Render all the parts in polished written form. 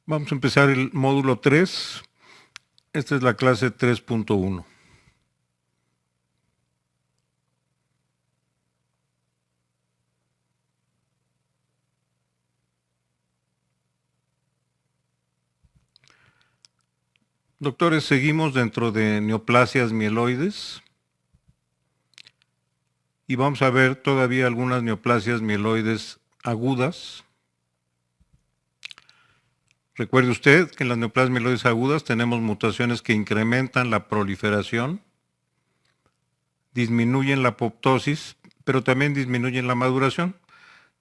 Vamos a empezar el módulo 3. Esta es la clase 3.1. Doctores, seguimos dentro de neoplasias mieloides y vamos a ver todavía algunas neoplasias mieloides agudas. Recuerde usted que en las neoplasias mieloides agudas tenemos mutaciones que incrementan la proliferación, disminuyen la apoptosis, pero también disminuyen la maduración,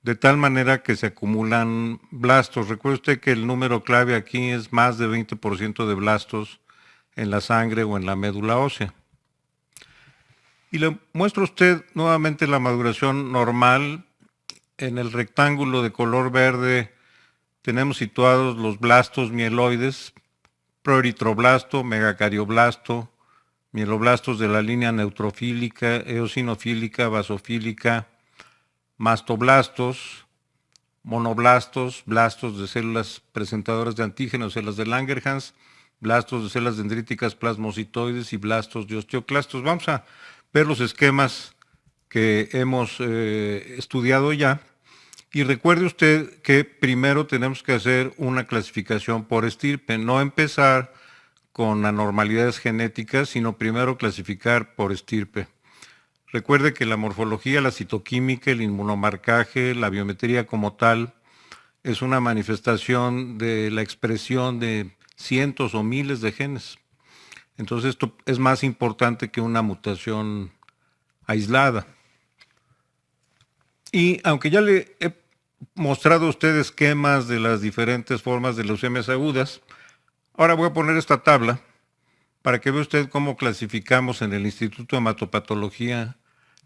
de tal manera que se acumulan blastos. Recuerde usted que el número clave aquí es más de 20% de blastos en la sangre o en la médula ósea. Y le muestro a usted nuevamente la maduración normal. En el rectángulo de color verde tenemos situados los blastos mieloides, proeritroblasto, megacardioblasto, mieloblastos de la línea neutrofílica, eosinofílica, basofílica, mastoblastos, monoblastos, blastos de células presentadoras de antígenos, células de Langerhans, blastos de células dendríticas plasmocitoides y blastos de osteoclastos. Vamos a ver los esquemas que hemos estudiado ya. Y recuerde usted que primero tenemos que hacer una clasificación por estirpe, no empezar con anormalidades genéticas, sino primero clasificar por estirpe. Recuerde que la morfología, la citoquímica, el inmunomarcaje, la biometría como tal, es una manifestación de la expresión de cientos o miles de genes. Entonces esto es más importante que una mutación aislada. Y aunque ya le he mostrado a usted esquemas de las diferentes formas de leucemias agudas, ahora voy a poner esta tabla para que vea usted cómo clasificamos en el Instituto de Hematopatología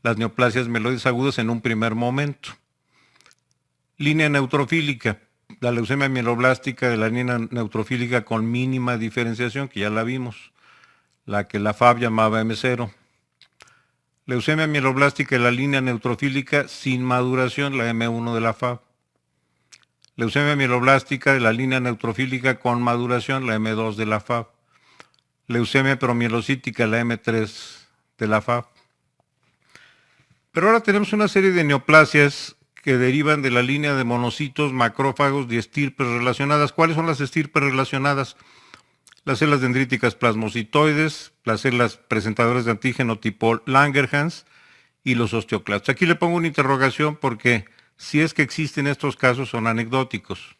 las neoplasias mieloides agudas en un primer momento. Línea neutrofílica, la leucemia mieloblástica de la línea neutrofílica con mínima diferenciación, que ya la vimos, la que la FAB llamaba M0. Leucemia mieloblástica de la línea neutrofílica sin maduración, la M1 de la FAB. Leucemia mieloblástica de la línea neutrofílica con maduración, la M2 de la FAB. Leucemia promielocítica, la M3 de la FAB. Pero ahora tenemos una serie de neoplasias que derivan de la línea de monocitos, macrófagos y estirpes relacionadas. ¿Cuáles son las estirpes relacionadas? Las células dendríticas plasmocitoides, las células presentadoras de antígeno tipo Langerhans y los osteoclastos. Aquí le pongo una interrogación porque si es que existen estos casos son anecdóticos.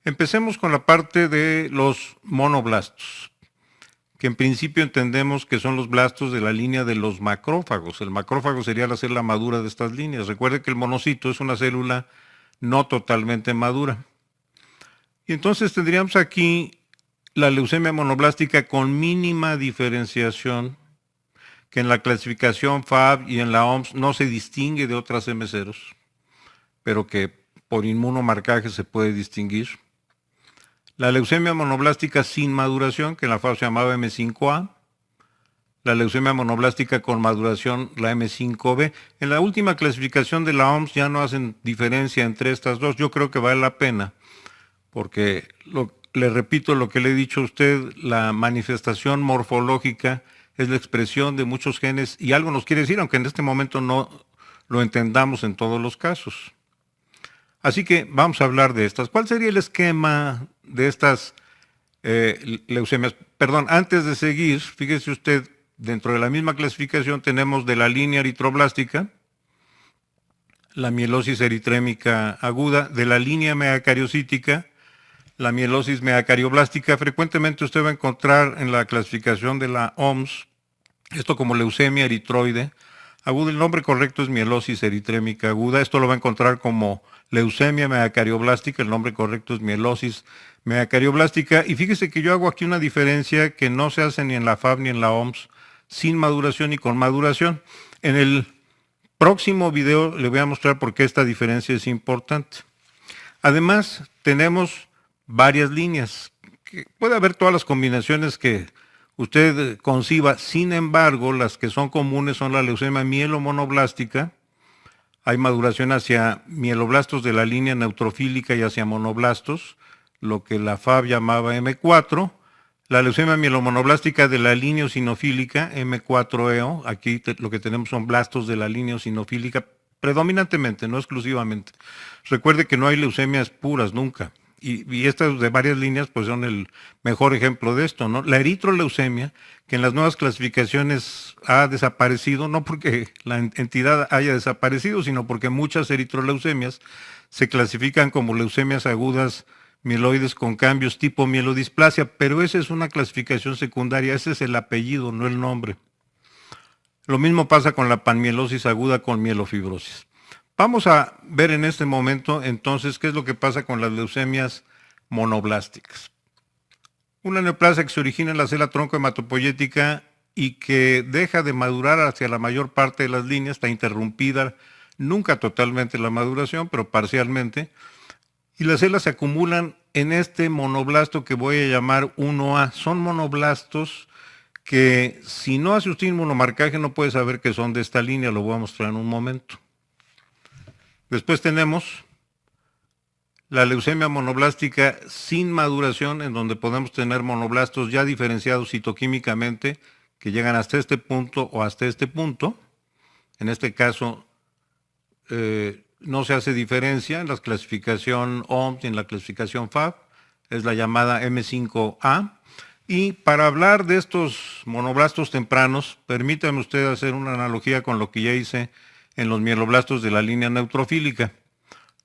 Empecemos con la parte de los monoblastos, que en principio entendemos que son los blastos de la línea de los macrófagos. El macrófago sería la célula madura de estas líneas. Recuerde que el monocito es una célula no totalmente madura. Y entonces tendríamos aquí la leucemia monoblástica con mínima diferenciación, que en la clasificación FAB y en la OMS no se distingue de otras M0, pero que por inmunomarcaje se puede distinguir. La leucemia monoblástica sin maduración, que en la FAB se llamaba M5A. La leucemia monoblástica con maduración, la M5B. En la última clasificación de la OMS ya no hacen diferencia entre estas dos. Yo creo que vale la pena, porque le repito lo que le he dicho a usted, la manifestación morfológica es la expresión de muchos genes y algo nos quiere decir, aunque en este momento no lo entendamos en todos los casos. Así que vamos a hablar de estas. ¿Cuál sería el esquema de estas leucemias? Perdón, antes de seguir, fíjese usted, dentro de la misma clasificación tenemos de la línea eritroblástica, la mielosis eritrémica aguda, de la línea megacariocítica, la mielosis megacarioblástica. Frecuentemente usted va a encontrar en la clasificación de la OMS esto como leucemia eritroide aguda. El nombre correcto es mielosis eritrémica aguda. Esto lo va a encontrar como leucemia megacarioblástica. El nombre correcto es mielosis megacarioblástica. Y fíjese que yo hago aquí una diferencia que no se hace ni en la FAB ni en la OMS, sin maduración y con maduración. En el próximo video le voy a mostrar por qué esta diferencia es importante. Además, tenemos varias líneas. Puede haber todas las combinaciones que usted conciba. Sin embargo, las que son comunes son la leucemia mielomonoblástica. Hay maduración hacia mieloblastos de la línea neutrofílica y hacia monoblastos. lo que la FAB llamaba M4, la leucemia mielomonoblástica de la línea eosinofílica, M4EO, aquí lo que tenemos son blastos de la línea eosinofílica, predominantemente, no exclusivamente. Recuerde que no hay leucemias puras nunca, y estas de varias líneas pues son el mejor ejemplo de esto, ¿no? La eritroleucemia, que en las nuevas clasificaciones ha desaparecido, no porque la entidad haya desaparecido, sino porque muchas eritroleucemias se clasifican como leucemias agudas mieloides con cambios tipo mielodisplasia, pero esa es una clasificación secundaria, ese es el apellido, no el nombre. Lo mismo pasa con la panmielosis aguda con mielofibrosis. Vamos a ver en este momento entonces qué es lo que pasa con las leucemias monoblásticas. Una neoplasia que se origina en la célula tronco hematopoyética y que deja de madurar hacia la mayor parte de las líneas, está interrumpida, nunca totalmente la maduración, pero parcialmente, y las células se acumulan en este monoblasto que voy a llamar 1A. Son monoblastos que si no hace usted inmunomarcaje no puede saber que son de esta línea, lo voy a mostrar en un momento. Después tenemos la leucemia monoblástica sin maduración, en donde podemos tener monoblastos ya diferenciados citoquímicamente, que llegan hasta este punto o hasta este punto. En este caso, no se hace diferencia en la clasificación OMS y en la clasificación FAB, es la llamada M5A. Y para hablar de estos monoblastos tempranos, permítame usted hacer una analogía con lo que ya hice en los mieloblastos de la línea neutrofílica.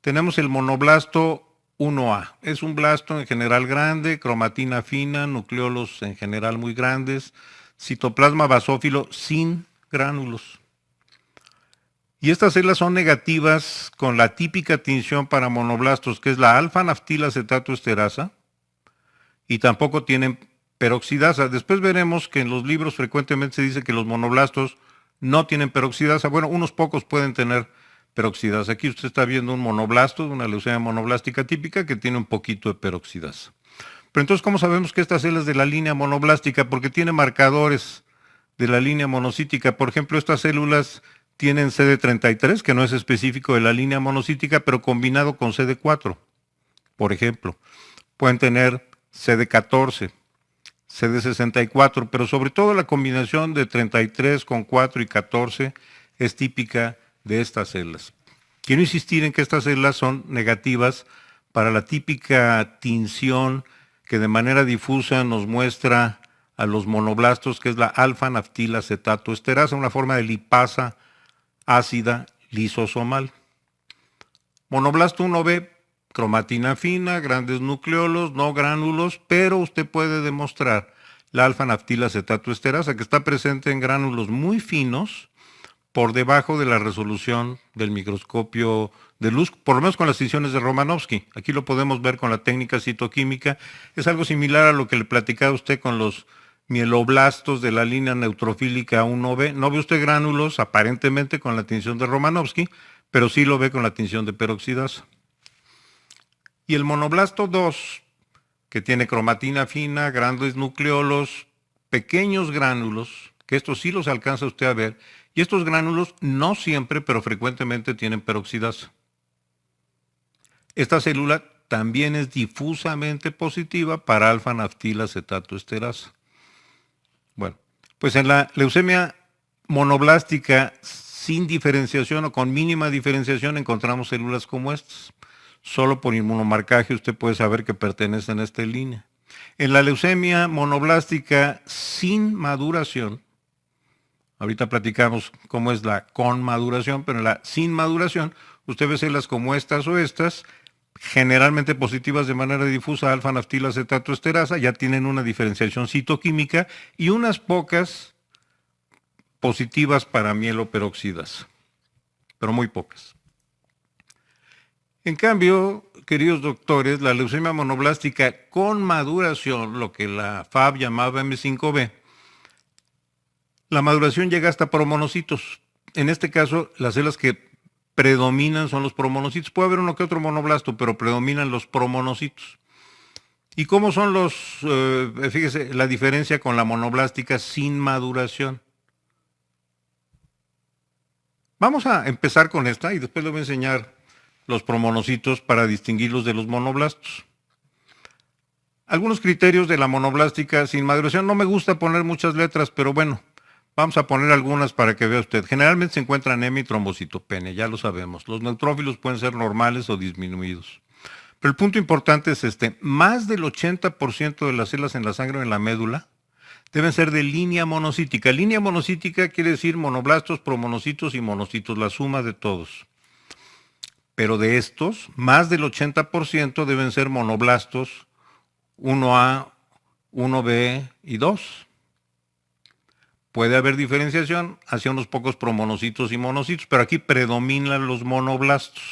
Tenemos el monoblasto 1A, es un blasto en general grande, cromatina fina, nucleolos en general muy grandes, citoplasma basófilo sin gránulos. Y estas células son negativas con la típica tinción para monoblastos, que es la alfa-naftilacetato-esterasa, y tampoco tienen peroxidasa. Después veremos que en los libros frecuentemente se dice que los monoblastos no tienen peroxidasa. Bueno, unos pocos pueden tener peroxidasa. Aquí usted está viendo un monoblasto, una leucemia monoblástica típica que tiene un poquito de peroxidasa. Pero entonces, ¿cómo sabemos que esta célula es de la línea monoblástica? Porque tiene marcadores de la línea monocítica. Por ejemplo, estas células tienen CD33, que no es específico de la línea monocítica, pero combinado con CD4, por ejemplo. Pueden tener CD14, CD64, pero sobre todo la combinación de 33 con 4 y 14 es típica de estas células. Quiero insistir en que estas células son negativas para la típica tinción que de manera difusa nos muestra a los monoblastos, que es la alfa-naftilacetato-esterasa, una forma de lipasa ácida lisosomal. Monoblasto 1B, cromatina fina, grandes nucleolos, no gránulos, pero usted puede demostrar la alfa-naftilacetato-esterasa, que está presente en gránulos muy finos por debajo de la resolución del microscopio de luz, por lo menos con las tinciones de Romanovsky. Aquí lo podemos ver con la técnica citoquímica. Es algo similar a lo que le platicaba usted con los mieloblastos de la línea neutrofílica 1B. No ve usted gránulos aparentemente con la tinción de Romanovsky, pero sí lo ve con la tinción de peroxidasa. Y el monoblasto 2, que tiene cromatina fina, grandes nucleolos, pequeños gránulos, que estos sí los alcanza usted a ver, y estos gránulos no siempre, pero frecuentemente tienen peroxidasa. Esta célula también es difusamente positiva para alfa-naftilacetato-esterasa. Bueno, pues en la leucemia monoblástica sin diferenciación o con mínima diferenciación encontramos células como estas. Solo por inmunomarcaje usted puede saber que pertenecen a esta línea. En la leucemia monoblástica sin maduración, ahorita platicamos cómo es la con maduración, pero en la sin maduración, usted ve células como estas o estas, generalmente positivas de manera difusa, alfa-naftilacetato-esterasa, ya tienen una diferenciación citoquímica y unas pocas positivas para mieloperoxidasa, pero muy pocas. En cambio, queridos doctores, la leucemia monoblástica con maduración, lo que la FAB llamaba M5B, la maduración llega hasta promonocitos. En este caso, las células que predominan son los promonocitos. Puede haber uno que otro monoblasto, pero predominan los promonocitos. ¿Y cómo son los, fíjese, la diferencia con la monoblástica sin maduración? Vamos a empezar con esta y después le voy a enseñar los promonocitos para distinguirlos de los monoblastos. Algunos criterios de la monoblástica sin maduración. No me gusta poner muchas letras, pero bueno, vamos a poner algunas para que vea usted. Generalmente se encuentra anemia y trombocitopenia, ya lo sabemos. Los neutrófilos pueden ser normales o disminuidos. Pero el punto importante es este: más del 80% de las células en la sangre o en la médula deben ser de línea monocítica. Línea monocítica quiere decir monoblastos, promonocitos y monocitos, la suma de todos. Pero de estos, más del 80% deben ser monoblastos 1A, 1B y 2. Puede haber diferenciación hacia unos pocos promonocitos y monocitos, pero aquí predominan los monoblastos.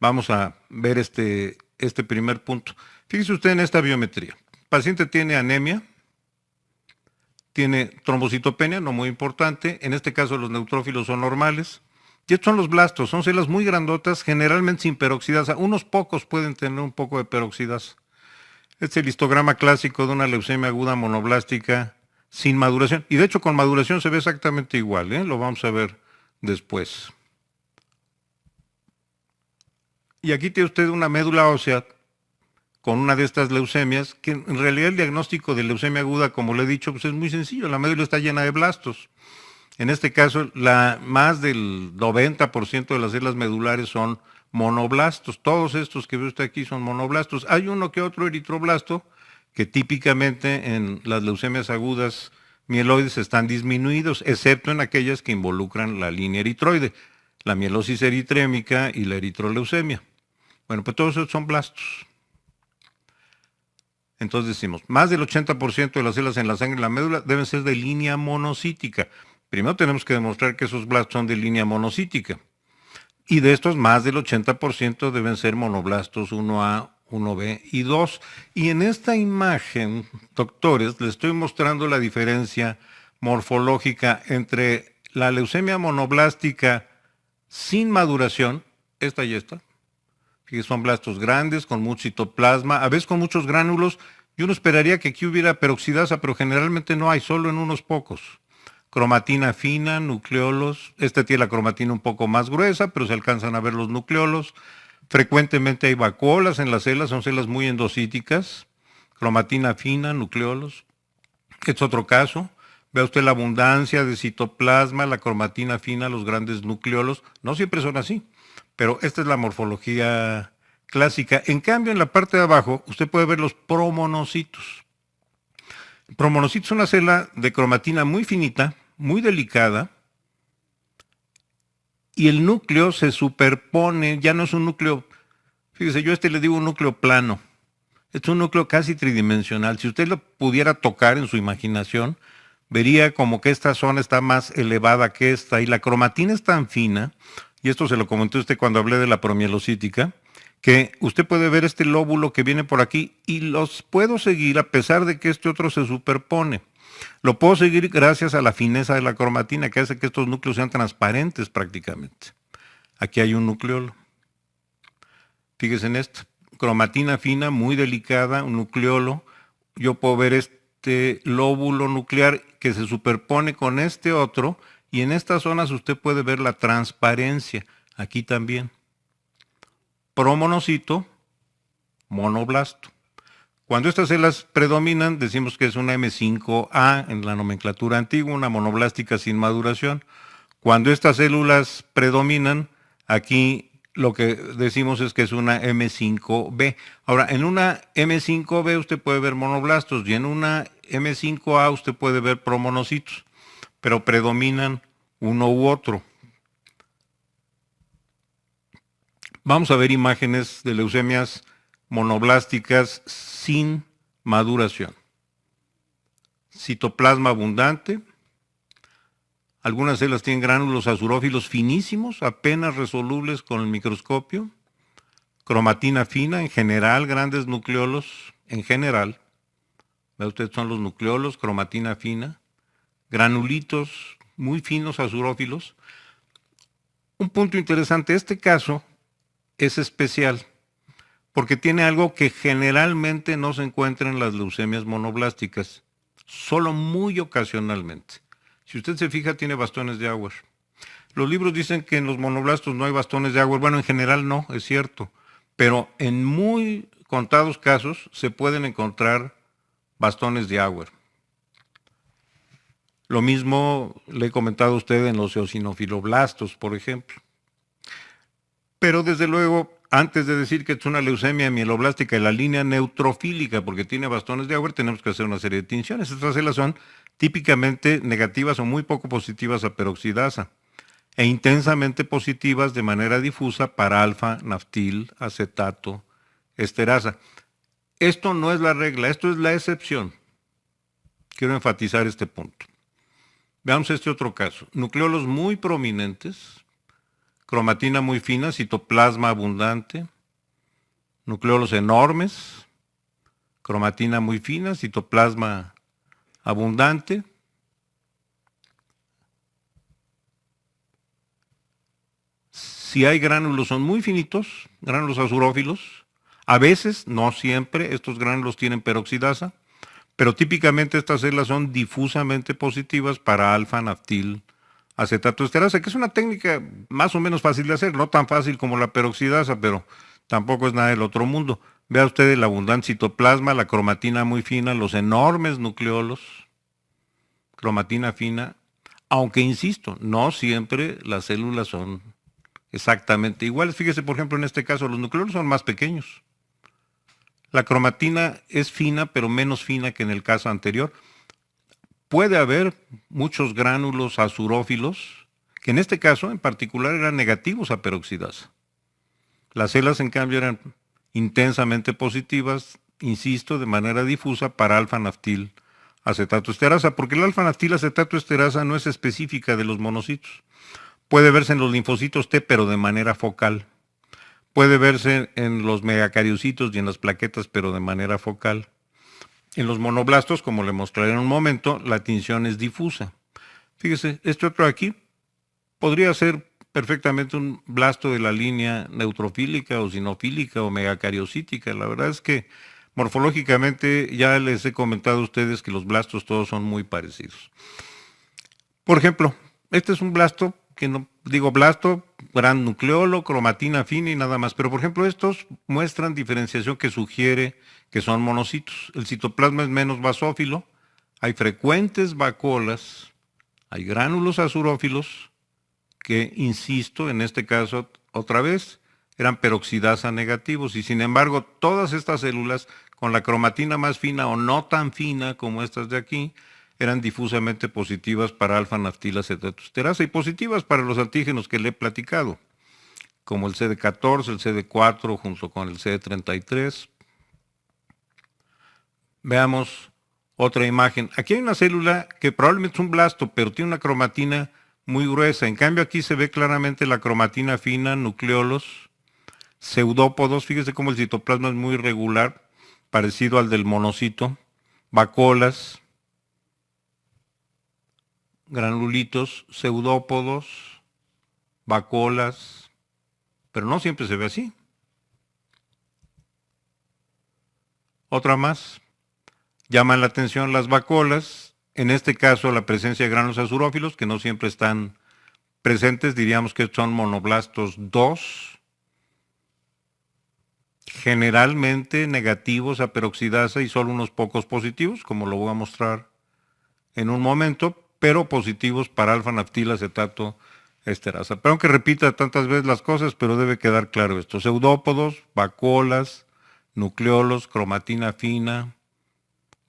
Vamos a ver este primer punto. Fíjese usted en esta biometría. El paciente tiene anemia, tiene trombocitopenia, no muy importante. En este caso los neutrófilos son normales. Y estos son los blastos, son células muy grandotas, generalmente sin peroxidasa. Unos pocos pueden tener un poco de peroxidasa. Este es el histograma clásico de una leucemia aguda monoblástica sin maduración. Y de hecho con maduración se ve exactamente igual, ¿eh? Lo vamos a ver después. Y aquí tiene usted una médula ósea con una de estas leucemias, que en realidad el diagnóstico de leucemia aguda, como le he dicho, pues es muy sencillo. La médula está llena de blastos. En este caso, más del 90% de las células medulares son monoblastos. Todos estos que ve usted aquí son monoblastos. Hay uno que otro eritroblasto que típicamente en las leucemias agudas mieloides están disminuidos, excepto en aquellas que involucran la línea eritroide, la mielosis eritrémica y la eritroleucemia. Bueno, pues todos esos son blastos. Entonces decimos, más del 80% de las células en la sangre y la médula deben ser de línea monocítica. Primero tenemos que demostrar que esos blastos son de línea monocítica. Y de estos, más del 80% deben ser monoblastos 1A, 1B y 2. Y en esta imagen, doctores, les estoy mostrando la diferencia morfológica entre la leucemia monoblástica sin maduración, esta y esta, que son blastos grandes, con mucho citoplasma, a veces con muchos gránulos. Y uno esperaría que aquí hubiera peroxidasa, pero generalmente no hay, solo en unos pocos. Cromatina fina, nucleolos. Esta tiene la cromatina un poco más gruesa, pero se alcanzan a ver los nucleolos. Frecuentemente hay vacuolas en las células, son células muy endocíticas. Cromatina fina, nucleolos. Es otro caso. Vea usted la abundancia de citoplasma, la cromatina fina, los grandes nucleolos. No siempre son así, pero esta es la morfología clásica. En cambio, en la parte de abajo, usted puede ver los promonocitos. El promonocito es una célula de cromatina muy finita, muy delicada, y el núcleo se superpone, ya no es un núcleo, fíjese, yo le digo un núcleo plano, es un núcleo casi tridimensional. Si usted lo pudiera tocar en su imaginación, vería como que esta zona está más elevada que esta, y la cromatina es tan fina, y esto se lo comenté a usted cuando hablé de la promielocítica, que usted puede ver este lóbulo que viene por aquí y los puedo seguir a pesar de que este otro se superpone. Lo puedo seguir gracias a la fineza de la cromatina, que hace que estos núcleos sean transparentes prácticamente. Aquí hay un nucleolo. Fíjese en esto. Cromatina fina, muy delicada, un nucleolo. Yo puedo ver este lóbulo nuclear que se superpone con este otro, y en estas zonas usted puede ver la transparencia. Aquí también. Promonocito, monoblasto. Cuando estas células predominan, decimos que es una M5A en la nomenclatura antigua, una monoblástica sin maduración. Cuando estas células predominan, aquí lo que decimos es que es una M5B. Ahora, en una M5B usted puede ver monoblastos y en una M5A usted puede ver promonocitos, pero predominan uno u otro. Vamos a ver imágenes de leucemias monoblásticas sin maduración. Citoplasma abundante. Algunas células tienen gránulos azurófilos finísimos, apenas resolubles con el microscopio. Cromatina fina, en general, grandes nucleolos, en general. Ve usted, son los nucleolos, cromatina fina. Granulitos muy finos azurófilos. Un punto interesante, este caso es especial porque tiene algo que generalmente no se encuentra en las leucemias monoblásticas, solo muy ocasionalmente. Si usted se fija, tiene bastones de Auer. Los libros dicen que en los monoblastos no hay bastones de Auer. Bueno, en general no, es cierto, pero en muy contados casos se pueden encontrar bastones de Auer. Lo mismo le he comentado a usted en los eosinofiloblastos, por ejemplo. Pero desde luego, antes de decir que es una leucemia mieloblástica de la línea neutrofílica, porque tiene bastones de Auer, tenemos que hacer una serie de tinciones. Estas células son típicamente negativas o muy poco positivas a peroxidasa e intensamente positivas de manera difusa para alfa-naftil acetato esterasa. Esto no es la regla, esto es la excepción. Quiero enfatizar este punto. Veamos este otro caso. Nucleolos muy prominentes, cromatina muy fina, citoplasma abundante, nucleolos enormes, cromatina muy fina, citoplasma abundante. Si hay gránulos son muy finitos, gránulos azurófilos. A veces, no siempre, estos gránulos tienen peroxidasa, pero típicamente estas células son difusamente positivas para alfa-naftil acetato esterasa, que es una técnica más o menos fácil de hacer, no tan fácil como la peroxidasa, pero tampoco es nada del otro mundo. Vea usted el abundante citoplasma, la cromatina muy fina, los enormes nucleolos, cromatina fina, aunque insisto, no siempre las células son exactamente iguales. Fíjese, por ejemplo, en este caso los nucleolos son más pequeños. La cromatina es fina, pero menos fina que en el caso anterior. Puede haber muchos gránulos azurófilos, que en este caso en particular eran negativos a peroxidasa. Las células, en cambio, eran intensamente positivas, insisto, de manera difusa para alfa-naftil acetato esterasa, porque el alfa-naftil acetato esterasa no es específica de los monocitos. Puede verse en los linfocitos T, pero de manera focal. Puede verse en los megacariocitos y en las plaquetas, pero de manera focal. En los monoblastos, como le mostraré en un momento, la tinción es difusa. Fíjese, este otro aquí podría ser perfectamente un blasto de la línea neutrofílica o sinofílica o megacariocítica. La verdad es que morfológicamente ya les he comentado a ustedes que los blastos todos son muy parecidos. Por ejemplo, este es un blasto que no digo blasto, gran nucleolo, cromatina fina y nada más. Pero por ejemplo estos muestran diferenciación que sugiere que son monocitos. El citoplasma es menos basófilo, hay frecuentes vacuolas, hay gránulos azurófilos que, insisto, en este caso otra vez, eran peroxidasa negativos y sin embargo todas estas células con la cromatina más fina o no tan fina como estas de aquí, eran difusamente positivas para alfa-naftil acetato esterasa y positivas para los antígenos que le he platicado, como el CD14, el CD4 junto con el CD33. Veamos otra imagen. Aquí hay una célula que probablemente es un blasto, pero tiene una cromatina muy gruesa. En cambio aquí se ve claramente la cromatina fina, nucleolos, pseudópodos. Fíjese cómo el citoplasma es muy irregular, parecido al del monocito, vacuolas, granulitos, pseudópodos, vacuolas, pero no siempre se ve así. Otra más, llaman la atención las vacuolas, en este caso la presencia de granulos azurófilos, que no siempre están presentes, diríamos que son monoblastos 2, generalmente negativos a peroxidasa y solo unos pocos positivos, como lo voy a mostrar en un momento, pero positivos para alfa-naftil acetato esterasa. Pero aunque repita tantas veces las cosas, pero debe quedar claro esto. Pseudópodos, vacuolas, nucleolos, cromatina fina,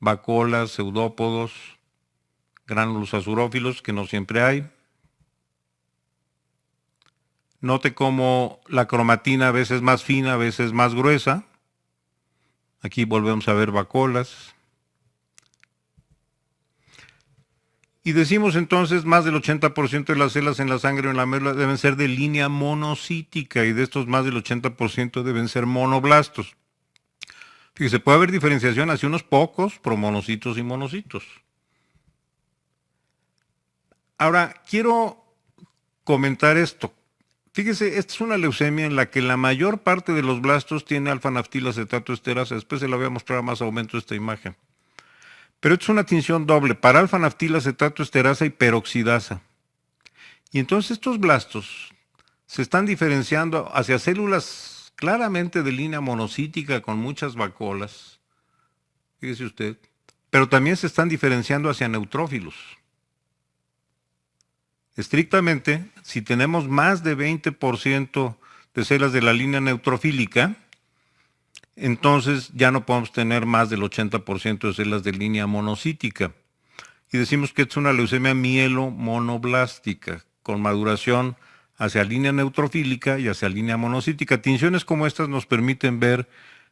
vacuolas, pseudópodos, gránulos azurófilos, que no siempre hay. Note cómo la cromatina a veces más fina, a veces más gruesa. Aquí volvemos a ver vacuolas. Y decimos entonces más del 80% de las células en la sangre o en la médula deben ser de línea monocítica y de estos más del 80% deben ser monoblastos. Fíjese, puede haber diferenciación hacia unos pocos promonocitos y monocitos. Ahora, quiero comentar esto. Fíjese, esta es una leucemia en la que la mayor parte de los blastos tiene alfa-naftil acetato esterasa. Después se la voy a mostrar más aumento esta imagen. Pero esto es una tinción doble para alfa-naftil acetato esterasa y peroxidasa. Y entonces estos blastos se están diferenciando hacia células claramente de línea monocítica con muchas vacuolas, fíjese usted, pero también se están diferenciando hacia neutrófilos. Estrictamente, si tenemos más de 20% de células de la línea neutrofílica, entonces ya no podemos tener más del 80% de células de línea monocítica. Y decimos que es una leucemia mielomonoblástica, con maduración hacia línea neutrofílica y hacia línea monocítica. Tinciones como estas nos permiten ver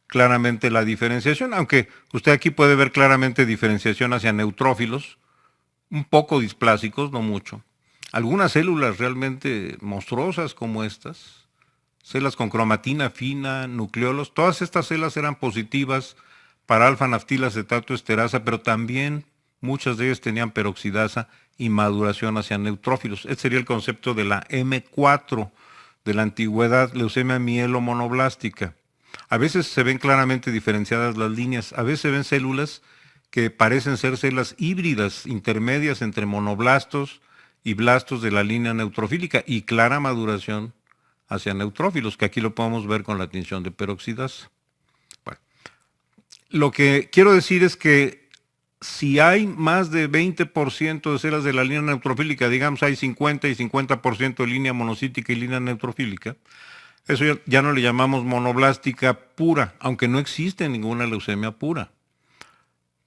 claramente la diferenciación, aunque usted aquí puede ver claramente diferenciación hacia neutrófilos, un poco displásicos, no mucho. Algunas células realmente monstruosas como estas, células con cromatina fina, nucleolos, todas estas células eran positivas para alfa-naftilacetato esterasa, pero también muchas de ellas tenían peroxidasa y maduración hacia neutrófilos. Este sería el concepto de la M4 de la antigüedad, leucemia mielomonoblástica. A veces se ven claramente diferenciadas las líneas, a veces se ven células que parecen ser células híbridas, intermedias entre monoblastos y blastos de la línea neutrofílica y clara maduración hacia neutrófilos, que aquí lo podemos ver con la tinción de peroxidasa. Bueno, lo que quiero decir es que si hay más de 20% de células de la línea neutrofílica, digamos hay 50 y 50% de línea monocítica y línea neutrofílica, eso ya no le llamamos monoblástica pura, aunque no existe ninguna leucemia pura.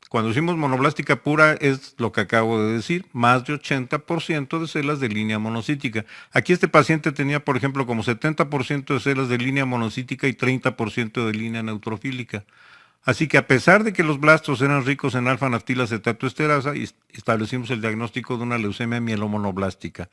Cuando decimos monoblástica pura es lo que acabo de decir, más de 80% de células de línea monocítica. Aquí este paciente tenía, por ejemplo, como 70% de células de línea monocítica y 30% de línea neutrofílica. Así que a pesar de que los blastos eran ricos en alfa-naftilacetato esterasa, establecimos el diagnóstico de una leucemia mielomonoblástica,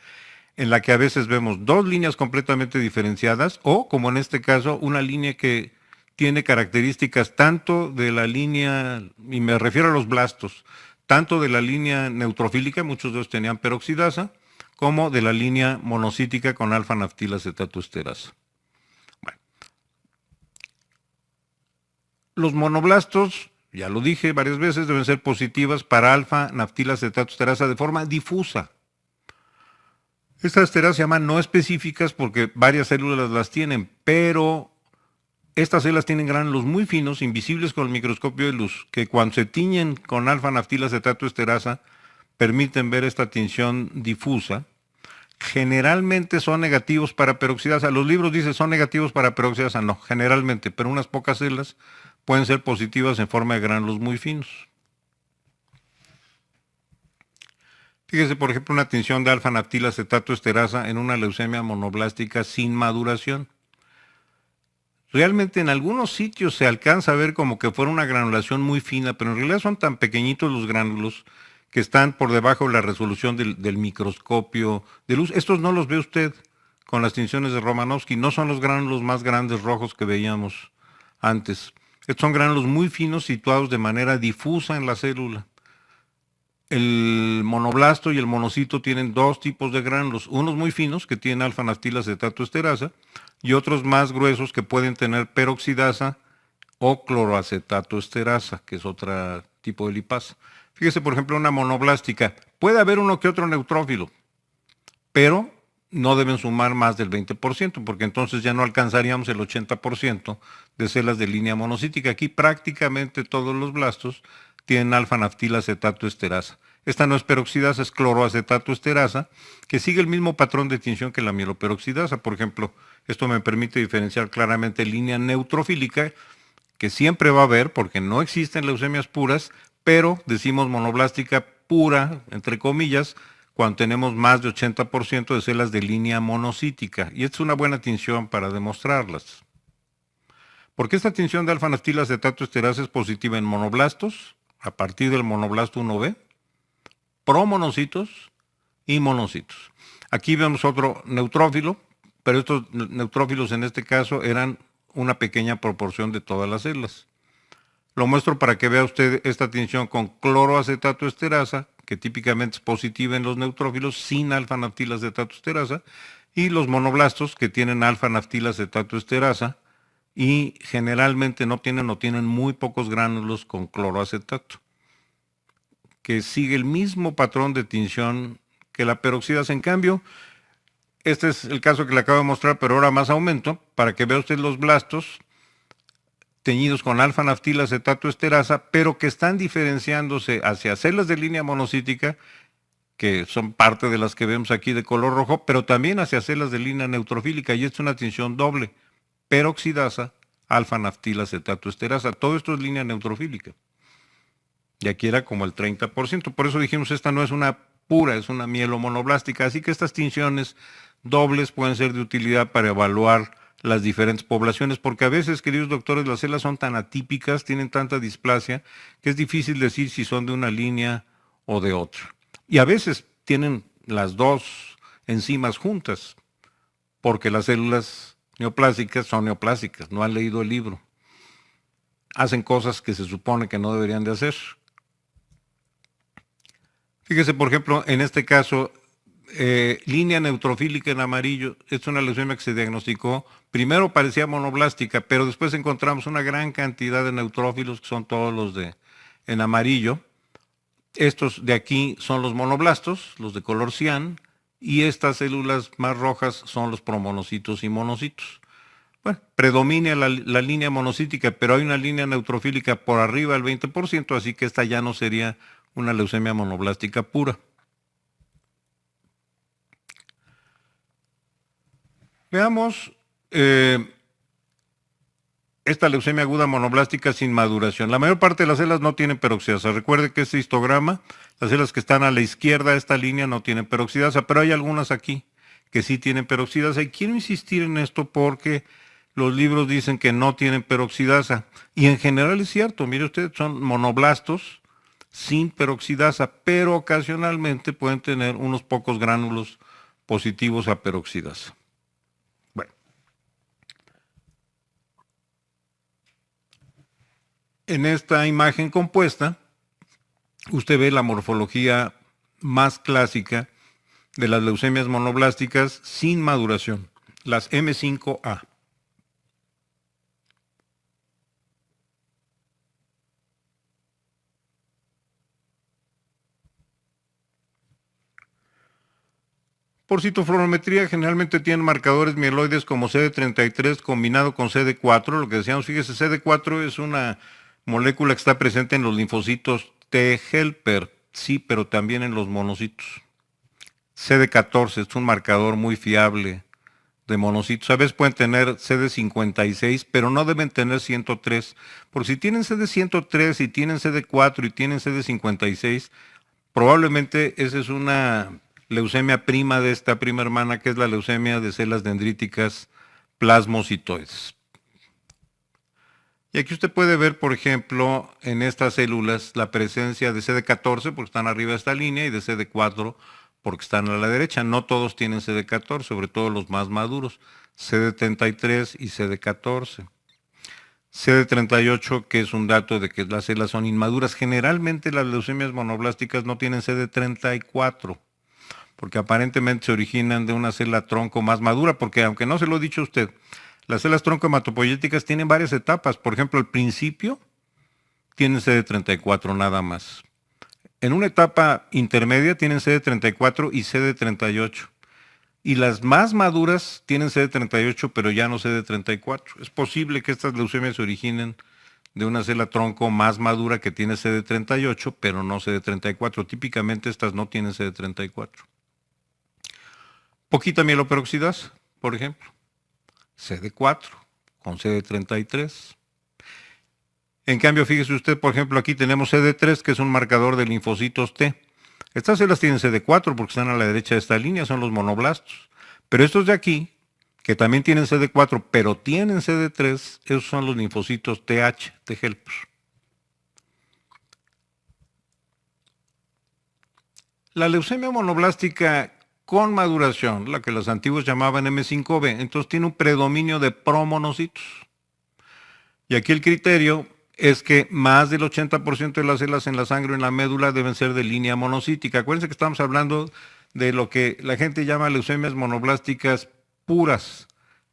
en la que a veces vemos dos líneas completamente diferenciadas o, como en este caso, una línea que tiene características tanto de la línea, y me refiero a los blastos, tanto de la línea neutrofílica, muchos de ellos tenían peroxidasa, como de la línea monocítica con alfa-naftilacetato esterasa. Bueno. Los monoblastos, ya lo dije varias veces, deben ser positivas para alfa-naftilacetato esterasa de forma difusa. Estas esteras se llaman no específicas porque varias células las tienen, pero estas células tienen gránulos muy finos, invisibles con el microscopio de luz, que cuando se tiñen con alfa-naftilacetato esterasa permiten ver esta tinción difusa. Generalmente son negativos para peroxidasa. Los libros dicen son negativos para peroxidasa, no, generalmente, pero unas pocas células pueden ser positivas en forma de gránulos muy finos. Fíjese, por ejemplo, una tinción de alfa-naftilacetato esterasa en una leucemia monoblástica sin maduración. Realmente en algunos sitios se alcanza a ver como que fuera una granulación muy fina, pero en realidad son tan pequeñitos los gránulos que están por debajo de la resolución del microscopio de luz. Estos no los ve usted con las tinciones de Romanowski, no son los gránulos más grandes rojos que veíamos antes. Estos son gránulos muy finos situados de manera difusa en la célula. El monoblasto y el monocito tienen dos tipos de gránulos, unos muy finos que tienen alfa-naftilacetato esterasa y otros más gruesos que pueden tener peroxidasa o cloroacetato esterasa, que es otro tipo de lipasa. Fíjese, por ejemplo, una monoblástica. Puede haber uno que otro neutrófilo, pero no deben sumar más del 20%, porque entonces ya no alcanzaríamos el 80% de células de línea monocítica. Aquí prácticamente todos los blastos tienen alfa-naftilacetato esterasa. Esta no es peroxidasa, es cloroacetato esterasa, que sigue el mismo patrón de tinción que la mieloperoxidasa. Por ejemplo, esto me permite diferenciar claramente línea neutrofílica, que siempre va a haber, porque no existen leucemias puras, pero decimos monoblástica pura, entre comillas, cuando tenemos más de 80% de células de línea monocítica. Y esta es una buena tinción para demostrarlas. Porque esta tinción de alfa-naftilacetato esterasa es positiva en monoblastos, a partir del monoblasto 1B, promonocitos y monocitos. Aquí vemos otro neutrófilo, pero estos neutrófilos en este caso eran una pequeña proporción de todas las células. Lo muestro para que vea usted esta tinción con cloroacetato esterasa, que típicamente es positiva en los neutrófilos, sin alfa-naftilacetato esterasa, y los monoblastos, que tienen alfa-naftilacetato esterasa, y generalmente no tienen o tienen muy pocos gránulos con cloroacetato, que sigue el mismo patrón de tinción que la peroxidasa. En cambio, este es el caso que le acabo de mostrar, pero ahora más aumento, para que vea usted los blastos teñidos con alfa-naftilacetato esterasa, pero que están diferenciándose hacia células de línea monocítica, que son parte de las que vemos aquí de color rojo, pero también hacia células de línea neutrofílica, y es una tinción doble, peroxidasa, alfa-naftilacetato esterasa. Todo esto es línea neutrofílica. Y aquí era como el 30%. Por eso dijimos, esta no es una pura, es una mielomonoblástica. Así que estas tinciones dobles pueden ser de utilidad para evaluar las diferentes poblaciones, porque a veces, queridos doctores, las células son tan atípicas, tienen tanta displasia, que es difícil decir si son de una línea o de otra. Y a veces tienen las dos enzimas juntas, porque las células neoplásicas son neoplásicas, no han leído el libro. Hacen cosas que se supone que no deberían de hacer. Fíjese, por ejemplo, en este caso, línea neutrofílica en amarillo, es una leucemia que se diagnosticó, primero parecía monoblástica, pero después encontramos una gran cantidad de neutrófilos, que son todos los de en amarillo. Estos de aquí son los monoblastos, los de color cian, y estas células más rojas son los promonocitos y monocitos. Bueno, predomina la línea monocítica, pero hay una línea neutrofílica por arriba del 20%, así que esta ya no sería una leucemia monoblástica pura. Veamos esta leucemia aguda monoblástica sin maduración. La mayor parte de las células no tienen peroxidasa. Recuerde que este histograma, las células que están a la izquierda de esta línea no tienen peroxidasa, pero hay algunas aquí que sí tienen peroxidasa. Y quiero insistir en esto porque los libros dicen que no tienen peroxidasa. Y en general es cierto. Mire usted, son monoblastos sin peroxidasa, pero ocasionalmente pueden tener unos pocos gránulos positivos a peroxidasa. Bueno. En esta imagen compuesta, usted ve la morfología más clásica de las leucemias monoblásticas sin maduración, las M5A. Por citofluorometría generalmente tienen marcadores mieloides como CD33 combinado con CD4. Lo que decíamos, fíjese, CD4 es una molécula que está presente en los linfocitos T helper, sí, pero también en los monocitos. CD14 es un marcador muy fiable de monocitos. A veces pueden tener CD56, pero no deben tener 103. Porque si tienen CD103 y tienen CD4 y tienen CD56, probablemente esa es una leucemia prima de esta prima hermana, que es la leucemia de células dendríticas plasmocitoides. Y aquí usted puede ver, por ejemplo, en estas células la presencia de CD14 porque están arriba de esta línea y de CD4 porque están a la derecha. No todos tienen CD14, sobre todo los más maduros, CD33 y CD14. CD38, que es un dato de que las células son inmaduras. Generalmente las leucemias monoblásticas no tienen CD34, porque aparentemente se originan de una célula tronco más madura, porque aunque no se lo he dicho a usted, las células tronco hematopoyéticas tienen varias etapas. Por ejemplo, al principio tienen CD34 nada más. En una etapa intermedia tienen CD34 y CD38. Y las más maduras tienen CD38, pero ya no CD34. Es posible que estas leucemias se originen de una célula tronco más madura que tiene CD38, pero no CD34. Típicamente estas no tienen CD34. Poquita mieloperoxidasa, por ejemplo. CD4 con CD33. En cambio, fíjese usted, por ejemplo, aquí tenemos CD3, que es un marcador de linfocitos T. Estas células tienen CD4 porque están a la derecha de esta línea, son los monoblastos. Pero estos de aquí, que también tienen CD4, pero tienen CD3, esos son los linfocitos TH, T helper. La leucemia monoblástica con maduración, la que los antiguos llamaban M5B, entonces tiene un predominio de promonocitos. Y aquí el criterio es que más del 80% de las células en la sangre o en la médula deben ser de línea monocítica. Acuérdense que estamos hablando de lo que la gente llama leucemias monoblásticas puras.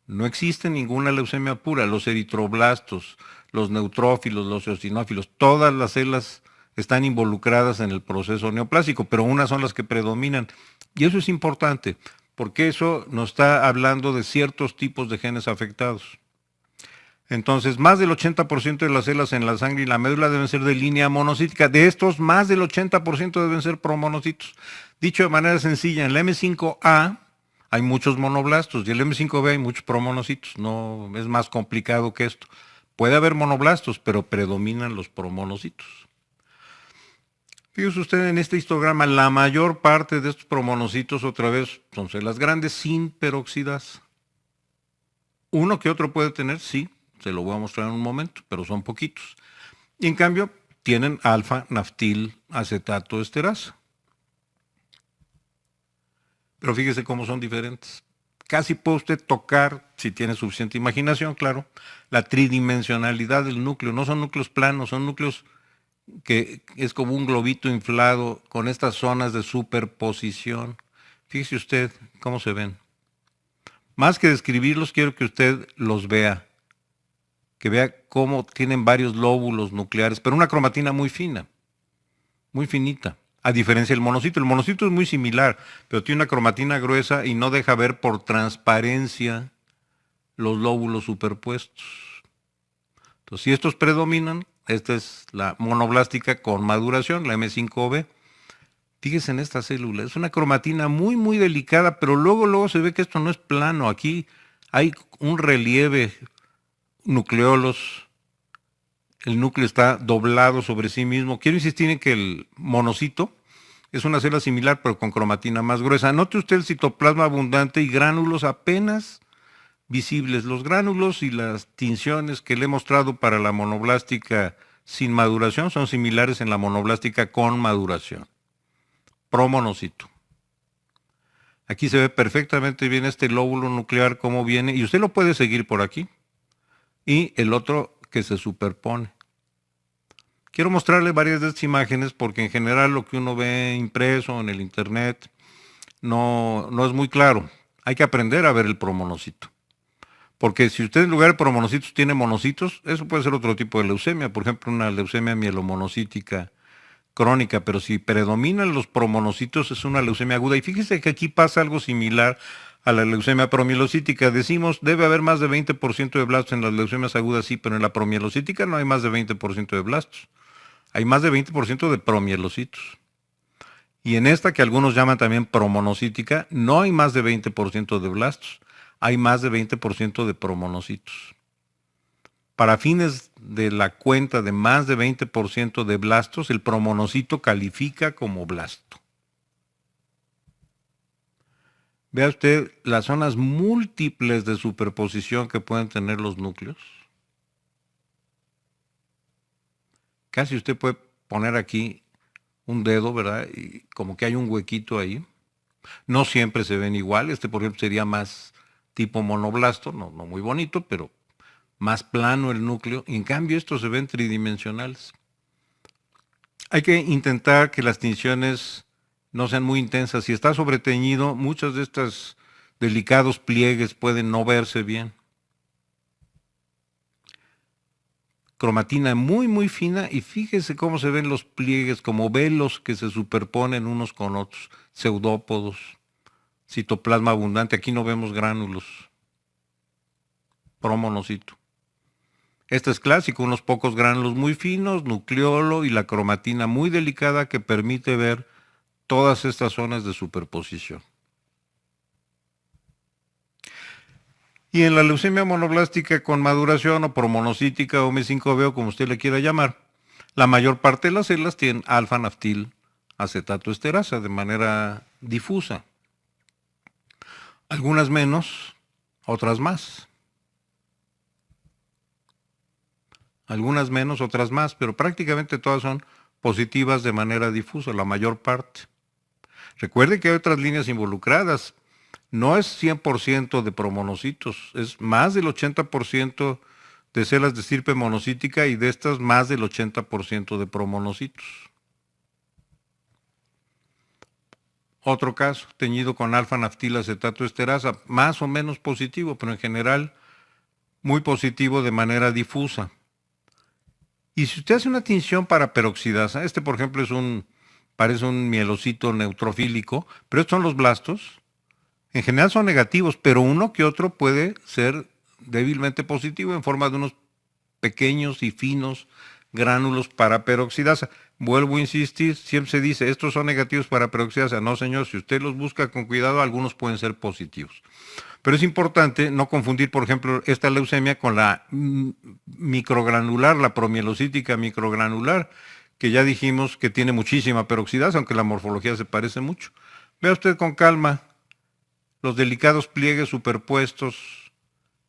No existe ninguna leucemia pura. Los eritroblastos, los neutrófilos, los eosinófilos, todas las células están involucradas en el proceso neoplásico, pero unas son las que predominan. Y eso es importante, porque eso nos está hablando de ciertos tipos de genes afectados. Entonces, más del 80% de las células en la sangre y la médula deben ser de línea monocítica. De estos, más del 80% deben ser promonocitos. Dicho de manera sencilla, en la M5A hay muchos monoblastos y en el M5B hay muchos promonocitos. No es más complicado que esto. Puede haber monoblastos, pero predominan los promonocitos. Fíjese usted en este histograma, la mayor parte de estos promonocitos, otra vez, son células grandes sin peroxidasa. Uno que otro puede tener, sí, se lo voy a mostrar en un momento, pero son poquitos. Y en cambio, tienen alfa-naftil acetato esterasa. Pero fíjese cómo son diferentes. Casi puede usted tocar, si tiene suficiente imaginación, claro, la tridimensionalidad del núcleo. No son núcleos planos, son núcleos que es como un globito inflado con estas zonas de superposición. Fíjese usted cómo se ven. Más que describirlos, quiero que usted los vea. Que vea cómo tienen varios lóbulos nucleares, pero una cromatina muy fina, muy finita. A diferencia del monocito. El monocito es muy similar, pero tiene una cromatina gruesa y no deja ver por transparencia los lóbulos superpuestos. Entonces, si estos predominan, esta es la monoblástica con maduración, la M5B. Fíjese en esta célula, es una cromatina muy, muy delicada, pero luego se ve que esto no es plano. Aquí hay un relieve nucleolos, el núcleo está doblado sobre sí mismo. Quiero insistir en que el monocito es una célula similar, pero con cromatina más gruesa. Note usted el citoplasma abundante y gránulos apenas visibles. Los gránulos y las tinciones que le he mostrado para la monoblástica sin maduración son similares en la monoblástica con maduración. Promonocito. Aquí se ve perfectamente bien este lóbulo nuclear, cómo viene, y usted lo puede seguir por aquí. Y el otro que se superpone. Quiero mostrarle varias de estas imágenes porque en general lo que uno ve impreso en el internet no es muy claro. Hay que aprender a ver el promonocito. Porque si usted en lugar de promonocitos tiene monocitos, eso puede ser otro tipo de leucemia, por ejemplo una leucemia mielomonocítica crónica, pero si predominan los promonocitos es una leucemia aguda. Y fíjese que aquí pasa algo similar a la leucemia promielocítica. Decimos, debe haber más de 20% de blastos en las leucemias agudas, sí, pero en la promielocítica no hay más de 20% de blastos. Hay más de 20% de promielocitos. Y en esta que algunos llaman también promonocítica, no hay más de 20% de blastos. Hay más de 20% de promonocitos. Para fines de la cuenta de más de 20% de blastos, el promonocito califica como blasto. Vea usted las zonas múltiples de superposición que pueden tener los núcleos. Casi usted puede poner aquí un dedo, ¿verdad? Y como que hay un huequito ahí. No siempre se ven igual. Este, por ejemplo, sería más tipo monoblasto, no muy bonito, pero más plano el núcleo. Y en cambio, estos se ven tridimensionales. Hay que intentar que las tinciones no sean muy intensas. Si está sobreteñido, muchos de estos delicados pliegues pueden no verse bien. Cromatina muy, muy fina y fíjese cómo se ven los pliegues como velos que se superponen unos con otros, pseudópodos, citoplasma abundante. Aquí no vemos gránulos, promonocito. Este es clásico, unos pocos gránulos muy finos, nucleolo y la cromatina muy delicada que permite ver todas estas zonas de superposición. Y en la leucemia monoblástica con maduración o promonocítica o M5B o como usted le quiera llamar, la mayor parte de las células tienen alfa-naftil acetato esterasa de manera difusa. Algunas menos, otras más. Algunas menos, otras más, pero prácticamente todas son positivas de manera difusa, la mayor parte. Recuerde que hay otras líneas involucradas. No es 100% de promonocitos, es más del 80% de células de estirpe monocítica y de estas más del 80% de promonocitos. Otro caso, teñido con alfa-naftil acetato esterasa, más o menos positivo, pero en general muy positivo de manera difusa. Y si usted hace una tinción para peroxidasa, este por ejemplo parece un mielocito neutrofílico, pero estos son los blastos. En general son negativos, pero uno que otro puede ser débilmente positivo en forma de unos pequeños y finos gránulos para peroxidasa. Vuelvo a insistir, siempre se dice, estos son negativos para peroxidasa. No, señor, si usted los busca con cuidado, algunos pueden ser positivos. Pero es importante no confundir, por ejemplo, esta leucemia con la microgranular, la promielocítica microgranular, que ya dijimos que tiene muchísima peroxidasa, aunque la morfología se parece mucho. Vea usted con calma los delicados pliegues superpuestos,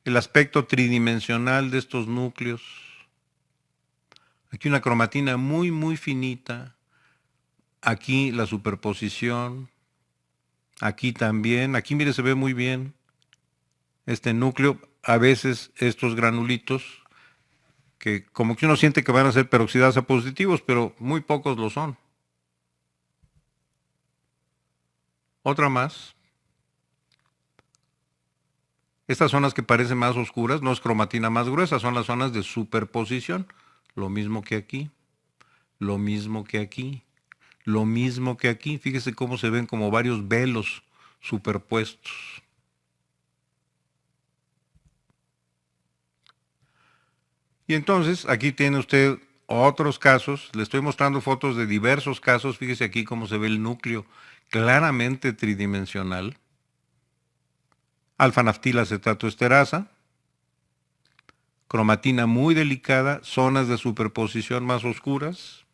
el aspecto tridimensional de estos núcleos. Aquí una cromatina muy, muy finita. Aquí la superposición. Aquí también. Aquí, mire, se ve muy bien este núcleo. A veces estos granulitos, que como que uno siente que van a ser peroxidasa positivos, pero muy pocos lo son. Otra más. Estas zonas que parecen más oscuras, no es cromatina más gruesa, son las zonas de superposición. Lo mismo que aquí, lo mismo que aquí, lo mismo que aquí. Fíjese cómo se ven como varios velos superpuestos. Y entonces aquí tiene usted otros casos. Le estoy mostrando fotos de diversos casos. Fíjese aquí cómo se ve el núcleo claramente tridimensional. Alfa-naftilacetatoesterasa, cromatina muy delicada, zonas de superposición más oscuras.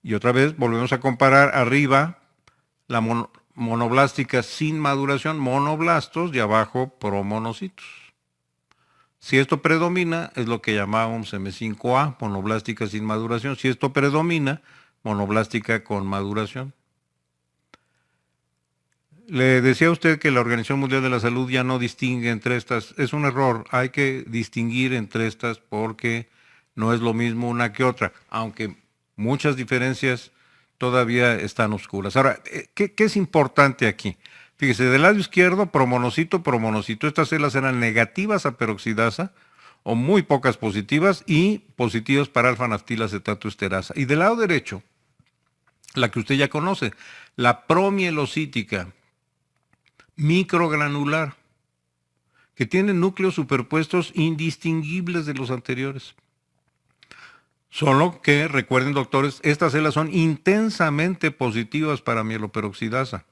Y otra vez volvemos a comparar arriba la monoblástica sin maduración, monoblastos, y abajo promonocitos. Si esto predomina, es lo que llamábamos M5A, monoblástica sin maduración. Si esto predomina, monoblástica con maduración. Le decía a usted que la Organización Mundial de la Salud ya no distingue entre estas. Es un error, hay que distinguir entre estas porque no es lo mismo una que otra, aunque muchas diferencias todavía están oscuras. Ahora, ¿qué es importante aquí? Fíjese, del lado izquierdo, promonocito, promonocito. Estas células eran negativas a peroxidasa o muy pocas positivas y positivas para alfa-naftilacetatoesterasa. Y del lado derecho, la que usted ya conoce, la promielocítica microgranular, que tiene núcleos superpuestos indistinguibles de los anteriores. Solo que, recuerden doctores, estas células son intensamente positivas para mieloperoxidasa.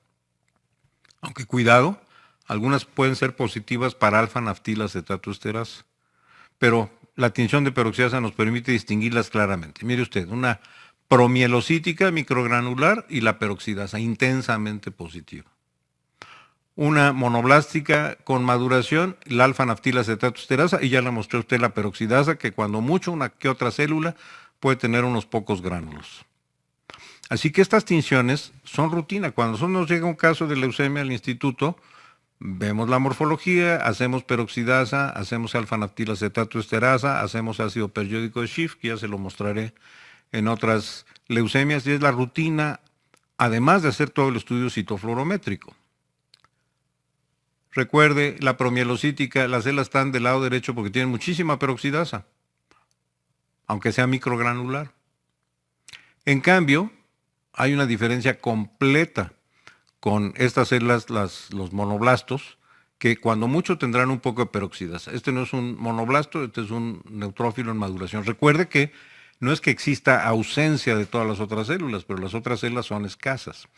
Aunque cuidado, algunas pueden ser positivas para alfa-naftilacetatoesterasa. Pero la tinción de peroxidasa nos permite distinguirlas claramente. Mire usted, una promielocítica microgranular y la peroxidasa intensamente positiva. Una monoblástica con maduración, la alfa-naftilacetatoesterasa, y ya le mostré a usted la peroxidasa, que cuando mucho una que otra célula puede tener unos pocos gránulos. Así que estas tinciones son rutina. Cuando nos llega un caso de leucemia al instituto, vemos la morfología, hacemos peroxidasa, hacemos alfa-naftilacetatoesterasa, hacemos ácido periódico de Schiff, que ya se lo mostraré en otras leucemias, y es la rutina, además de hacer todo el estudio citofluorométrico. Recuerde, la promielocítica, las células están del lado derecho porque tienen muchísima peroxidasa, aunque sea microgranular. En cambio, hay una diferencia completa con estas células, los monoblastos, que cuando mucho tendrán un poco de peroxidasa. Este no es un monoblasto, este es un neutrófilo en maduración. Recuerde que no es que exista ausencia de todas las otras células, pero las otras células son escasas.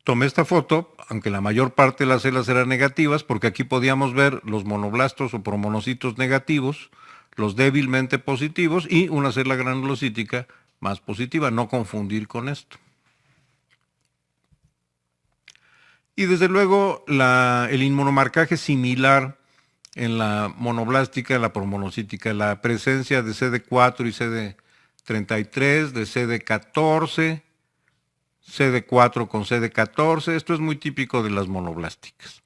Tomé esta foto, aunque la mayor parte de las células eran negativas, porque aquí podíamos ver los monoblastos o promonocitos negativos, los débilmente positivos y una célula granulocítica más positiva, no confundir con esto. Y desde luego el inmunomarcaje similar en la monoblástica, en la promonocítica, la presencia de CD4 y CD33, de CD14, CD4 con CD14, esto es muy típico de las monoblásticas.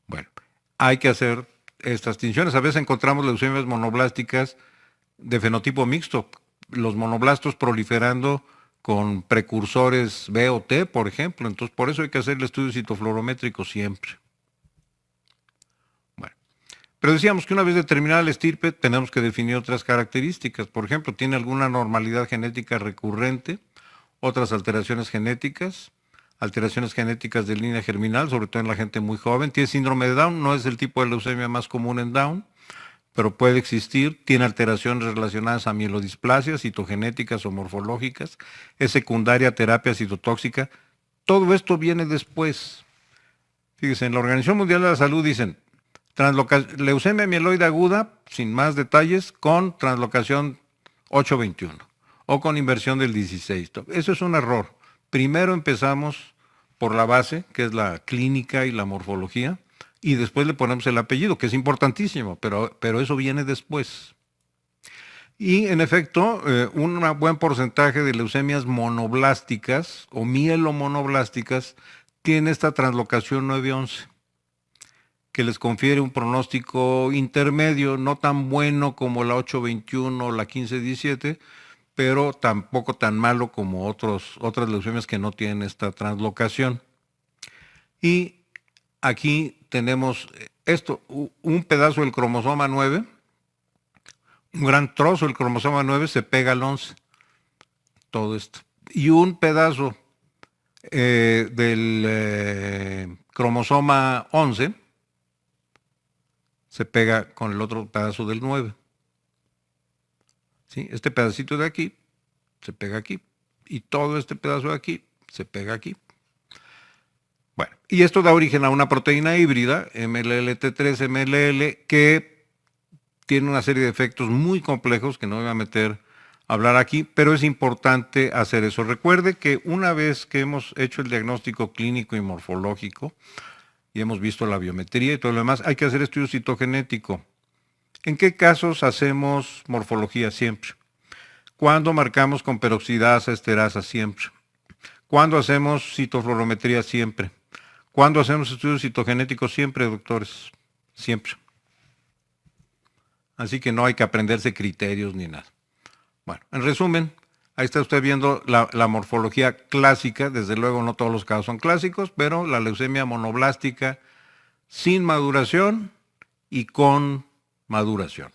Bueno, hay que hacer estas tinciones. A veces encontramos leucemias monoblásticas de fenotipo mixto, los monoblastos proliferando con precursores B o T, por ejemplo. Entonces, por eso hay que hacer el estudio citofluorométrico siempre. Bueno, pero decíamos que una vez determinada la estirpe, tenemos que definir otras características. Por ejemplo, ¿tiene alguna normalidad genética recurrente? Otras alteraciones genéticas, alteraciones genéticas de línea germinal, sobre todo en la gente muy joven. Tiene síndrome de Down, no es el tipo de leucemia más común en Down, pero puede existir. Tiene alteraciones relacionadas a mielodisplasias, citogenéticas o morfológicas. Es secundaria a terapia citotóxica. Todo esto viene después. Fíjense, en la Organización Mundial de la Salud dicen leucemia mieloide aguda, sin más detalles, con translocación 821 o con inversión del 16. Eso es un error. Primero empezamos por la base, que es la clínica y la morfología, y después le ponemos el apellido, que es importantísimo, pero eso viene después. Y en efecto, un buen porcentaje de leucemias monoblásticas o mielomonoblásticas tiene esta translocación 911, que les confiere un pronóstico intermedio, no tan bueno como la 821 o la 1517, pero tampoco tan malo como otras leucemias que no tienen esta translocación. Y aquí tenemos esto, un pedazo del cromosoma 9, un gran trozo del cromosoma 9 se pega al 11, todo esto. Y un pedazo del cromosoma 11 se pega con el otro pedazo del 9. ¿Sí? Este pedacito de aquí se pega aquí y todo este pedazo de aquí se pega aquí. Bueno, y esto da origen a una proteína híbrida, MLLT3, MLL, que tiene una serie de efectos muy complejos que no me voy a meter a hablar aquí, pero es importante hacer eso. Recuerde que una vez que hemos hecho el diagnóstico clínico y morfológico y hemos visto la biometría y todo lo demás, hay que hacer estudio citogenético. ¿En qué casos hacemos morfología? Siempre. ¿Cuándo marcamos con peroxidasa, esterasa? Siempre. ¿Cuándo hacemos citofluorometría? Siempre. ¿Cuándo hacemos estudios citogenéticos? Siempre, doctores. Siempre. Así que no hay que aprenderse criterios ni nada. Bueno, en resumen, ahí está usted viendo la morfología clásica. Desde luego no todos los casos son clásicos, pero la leucemia monoblástica sin maduración y con maduración.